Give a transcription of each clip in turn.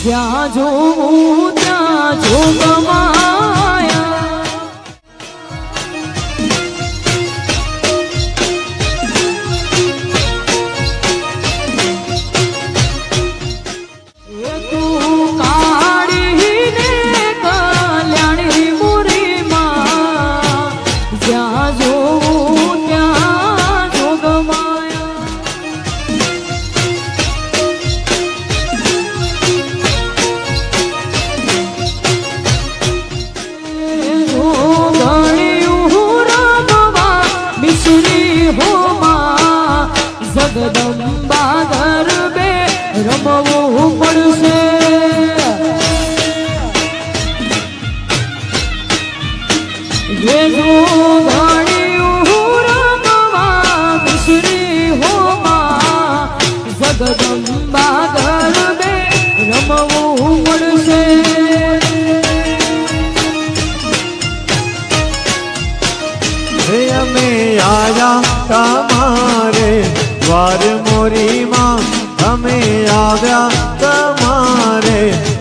જ્યાં જોઉં ત્યાં જોગમાયા તું કાળીને કલ્યાણી મુરીમાં જ્યાં જોઉં ત્યાં જોગમાયા જગદંબા ગરબે રમવું પડશે જે જો ઘડિયું રમવા મિશ્રી હોમાં જગદંબા ગરબે રમવું પડશે અમે આયા તમારે દ્વાર મોરીમાં અમે આવ્યા તમારે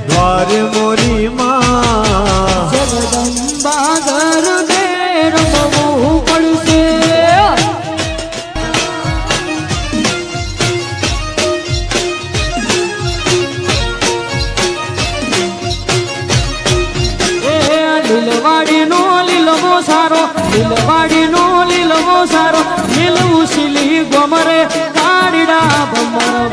દ્વાર મોરીમાં જગદંબા ગરબે રમવું પડશે લીલવાડીનો લીલવો સારો લીલવાડીનો લીલવો સારો લીલવું શીલી ગમરે કાળીડા ભમર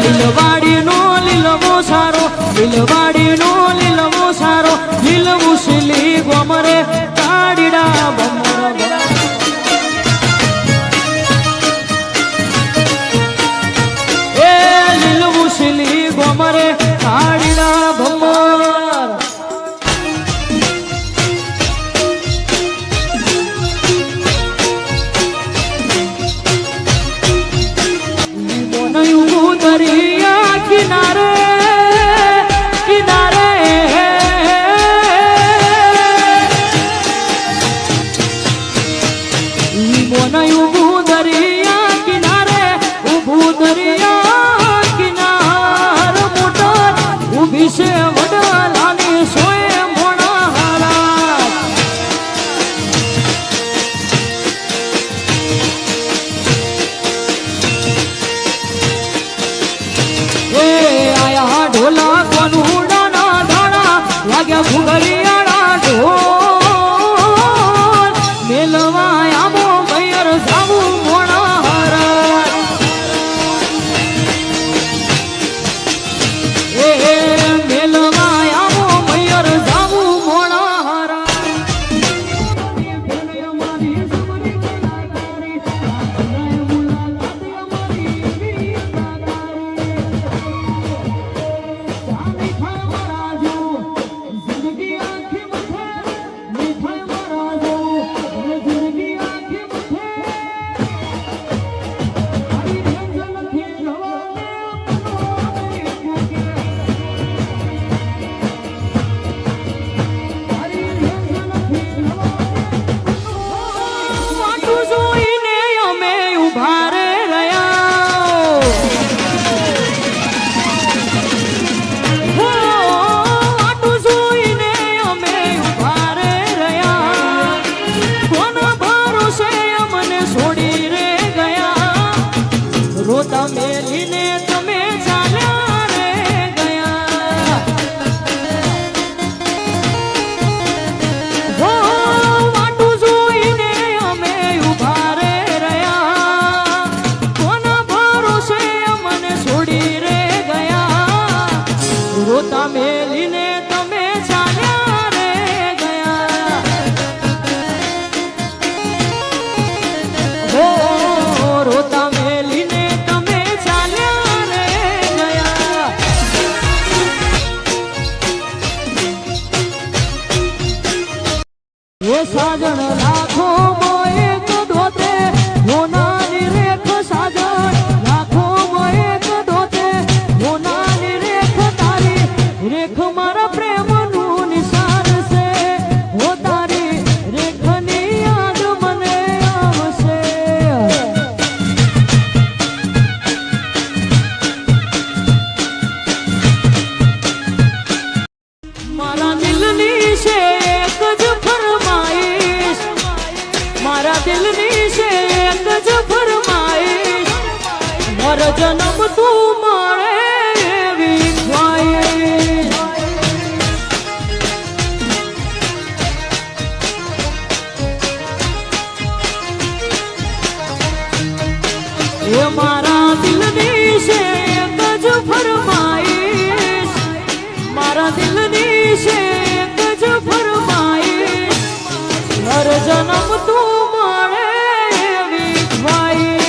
લીલવાડીનો લીલવો સારો લીલવાડીનો લીલવો સારો લીલવું શીલી ગમરે કાળીડા ભમર ગોમરે કાળીના ભમર બોનયું દરિયા કિનારે કિનારે બોનયું દરિયા કિનારે ઉભું દરિયા વિશે વડલાની સોય મોણા હારા એ આયા ઢોલા કોનુડાના ધાણા લાગ્યા ભૂગલિયાળા ઢોલ મેલવા આમો મૈયર સાવું મોણા હારા સાજણ લાખો એક ધોતે હોનાની રેખ સાજણ લાખો એક ધોતે હોનાની રેખ તારી રેખ મારા પ્રેમનું નિશાન છે હો તારી રેખની યાદ મને આવશે મારા દિલની છે એક જ ફરમાઈશ મારા દિલની છે એક જ ફરમાઈશ મર જન્મ તું મળે એવી ખ્વાઈશ એ મારા દિલની છે એક જ ફરમાઈશ મારા દિલની છે એક જ ફરમાઈશ હર જન્મ તું મળે એવી ખ્વાઈશ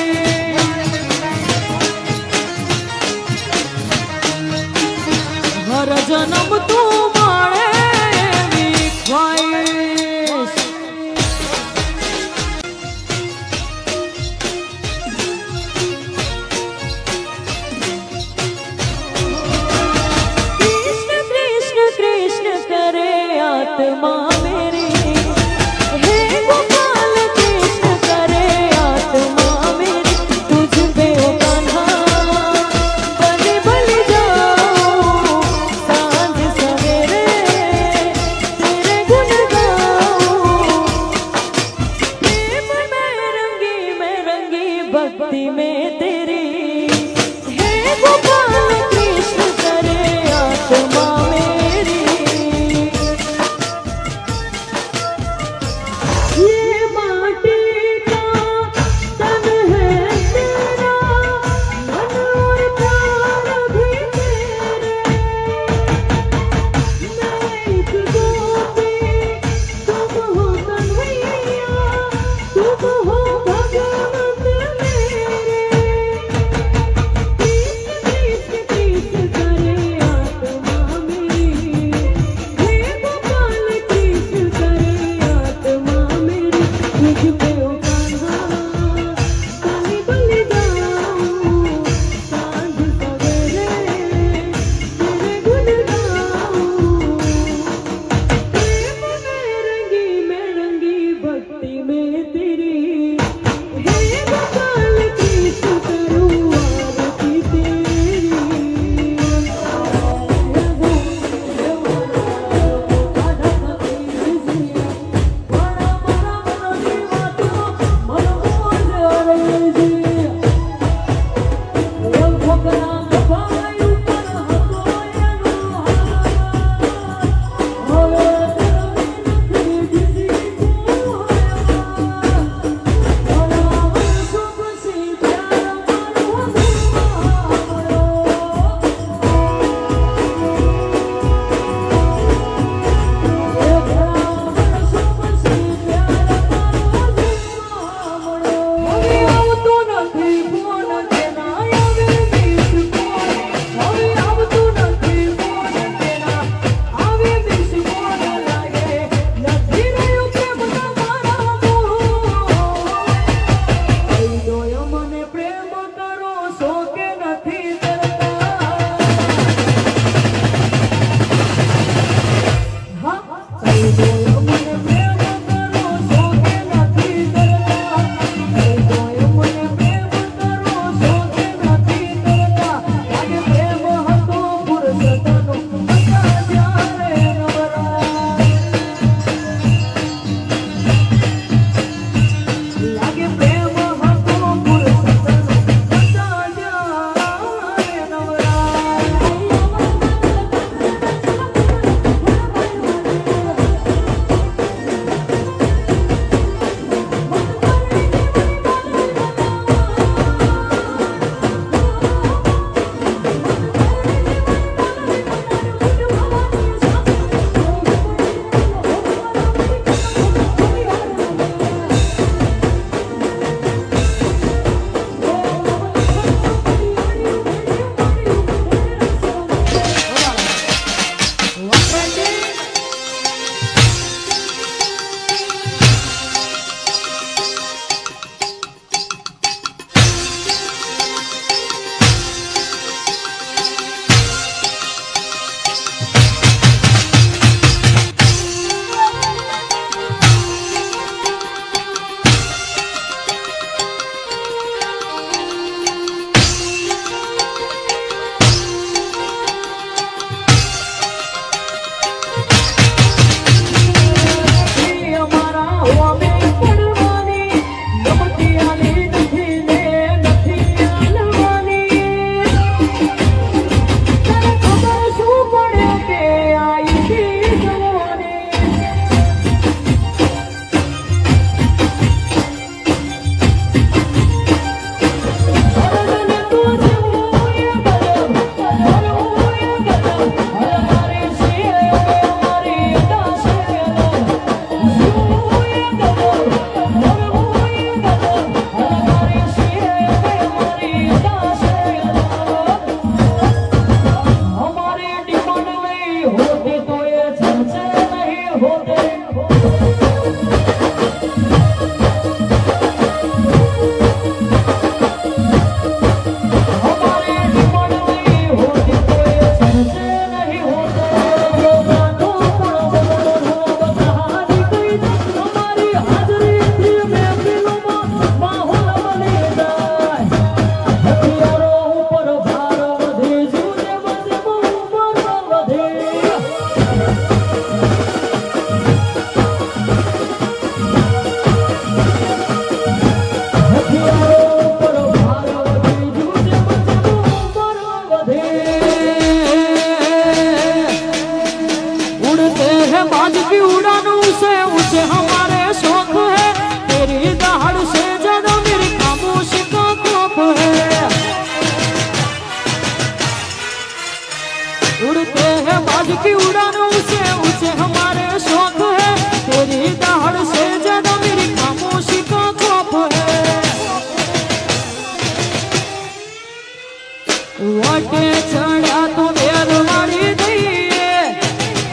વટે ચડ્યા તો વેર વાળી દઈએ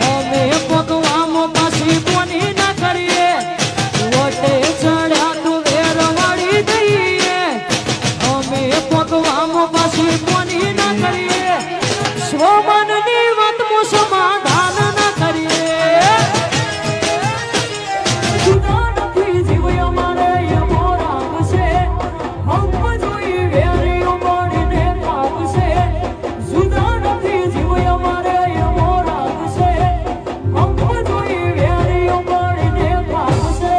અમે પગવામાં પાછી કોની ના કરીએ વટે ચડ્યા તો વેર વાળી દઈએ અમે પગવામાં પાછી કોની ના કરીએ સ્વમનની વાતનું સમાધાન ના કરીએ જુદા નથી જીવ અમારે એમો રાખશે હમ જોઈ વેરીઓ મળીને કાપશે જુદા નથી જીવ અમારે એમો રાખશે હમ જોઈ વેરીઓ મળીને કાપશે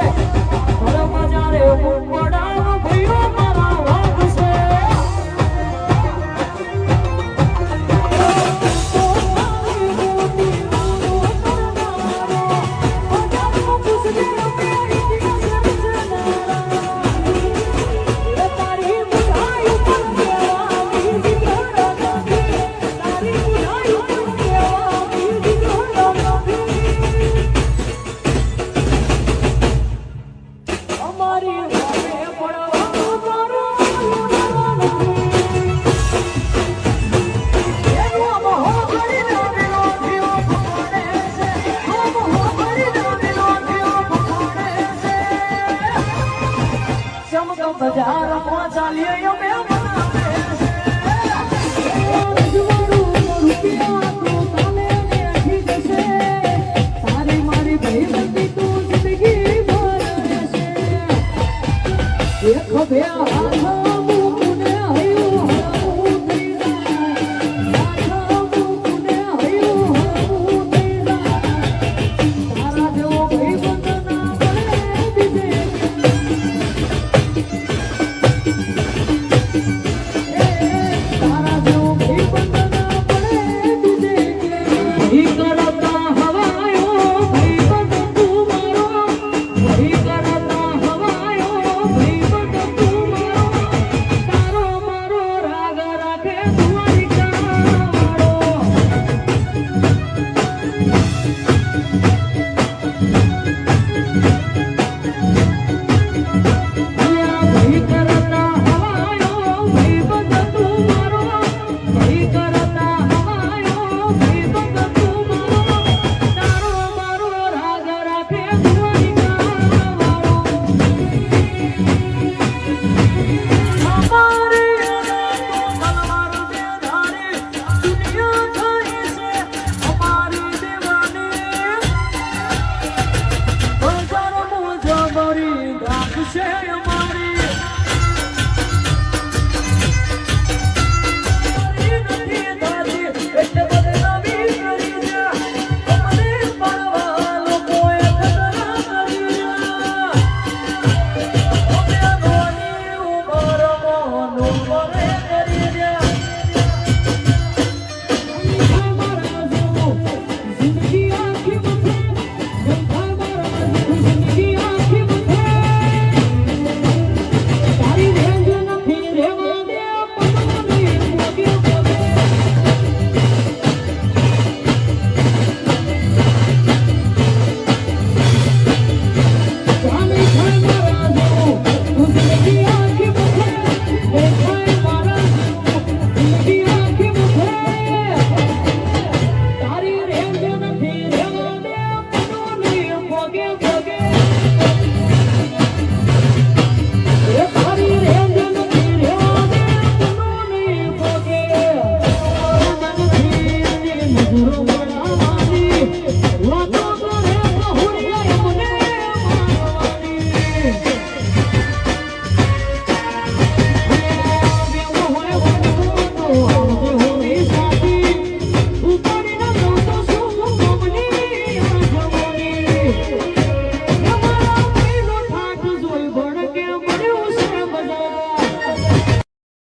ધર્મ જ્યારે ઉપડાવ ભયો મારા વાગશે બજાર પહોંચાલીએ અમે બનાવે રૂપિયા તો કાલે બેઠી જશે તારી મારી ભાઈબંધી તું જિંદગી ભર રહેશે એક બે